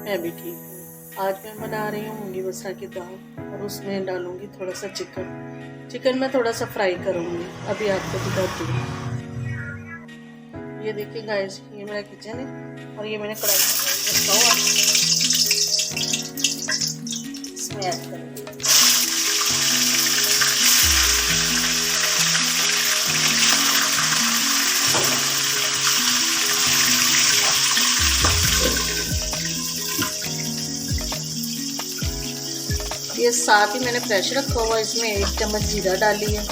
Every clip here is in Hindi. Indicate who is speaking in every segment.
Speaker 1: मैं भी ठीक हूँ। आज मैं बना रही हूँ मूंगी मसरा की दाल और उसमें डालूंगी थोड़ा सा चिकन मैं थोड़ा सा फ्राई करूँगी। अभी आपको दिखाती हूँ। ये देखिए गाइस, ये मेरा किचन है और ये मैंने कढ़ाई में रखा हुआ, इसमें ऐड करूँगी। ये साथ ही मैंने फ्रेश रखा हुआ, इसमें 1 चम्मच जीरा डाली है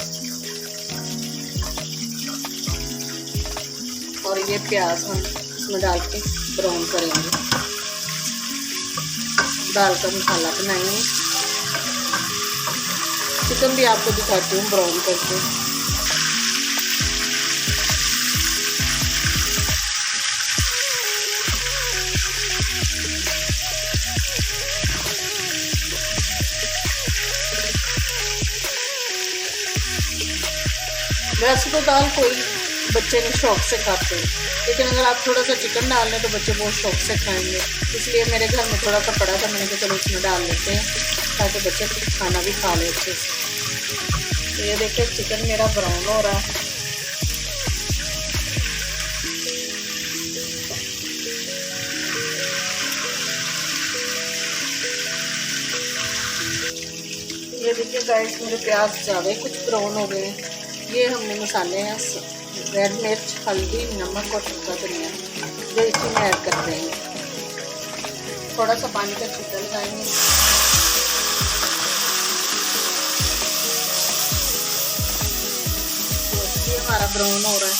Speaker 1: और ये प्याज हम इसमें डाल के ब्राउन करेंगे। दाल का मसाला बनाएंगे। चिकन भी आपको दिखाती हूँ ब्राउन करके। वैसे तो दाल कोई बच्चे नहीं शौक से खाते हैं, लेकिन अगर आप थोड़ा सा चिकन डाल लें तो बच्चे बहुत शौक से खाएंगे। इसलिए मेरे घर में थोड़ा सा पड़ा था, मैंने कहा चलो उसमें डाल लेते हैं ताकि बच्चे खाना भी खा लें अच्छे से। तो ये देखिए चिकन मेरा ब्राउन हो रहा है। ये देखिए गाइस, मेरे प्याज ज़्यादा ही कुछ ब्राउन हो गए हैं। ये हमने मसाले हैं रेड मिर्च, हल्दी, नमक और सूखा धनिया जो इसी में ऐड कर देंगे। थोड़ा सा पानी का छींटा लगाएंगे। ये हमारा ब्राउन हो रहा है।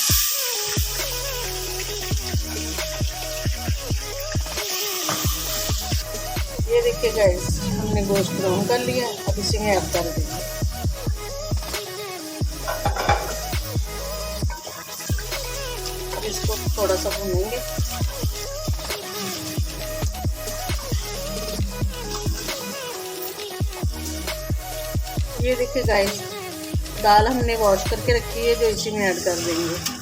Speaker 1: ये देखिए गाइस, हमने गोश्त ब्राउन कर लिया। अब इसी में ऐड कर देंगे। इसको थोड़ा सा भूनेंगे। ये देखिए गाइस, दाल हमने वॉश करके रखी है जो इसी में ऐड कर देंगे।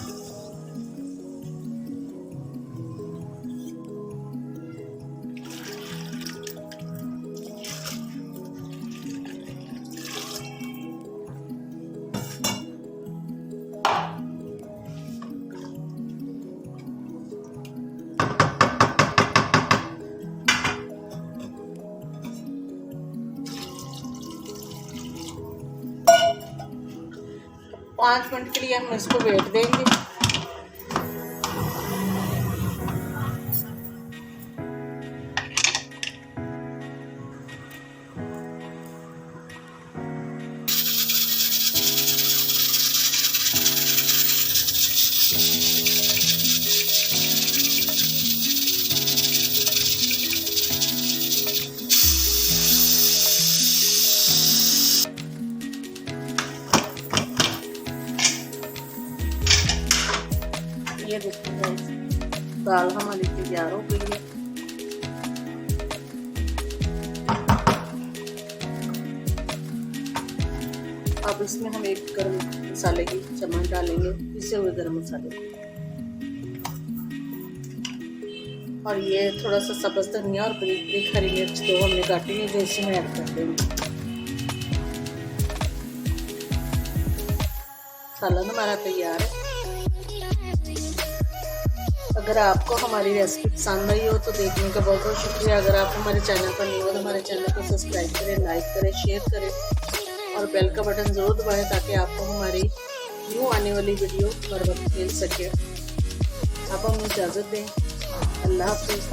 Speaker 1: पाँच मिनट के लिए हम इसको वेट देंगे। ये देखिए गाइस, दाल हमारी तैयार हो गई है। अब इसमें हम 1 गरम मसाले की चम्मच डालेंगे, पिसे हुए गरम मसाले, और ये थोड़ा सा सब्ज़ धनिया और बारीक हरी मिर्च 2 हमने काटी है जो इसी में ऐड कर देंगे। सालन हमारा तैयार है। अगर आपको हमारी रेसिपी पसंद आई हो तो देखने का बहुत बहुत शुक्रिया। अगर आप हमारे चैनल पर न्यू हो तो हमारे चैनल को सब्सक्राइब करें, लाइक करें, शेयर करें और बेल का बटन ज़रूर दबाएं ताकि आपको हमारी न्यू आने वाली वीडियो हर वक्त मिल सके। आप हमें इजाज़त दें। अल्लाह हाफ़िज़।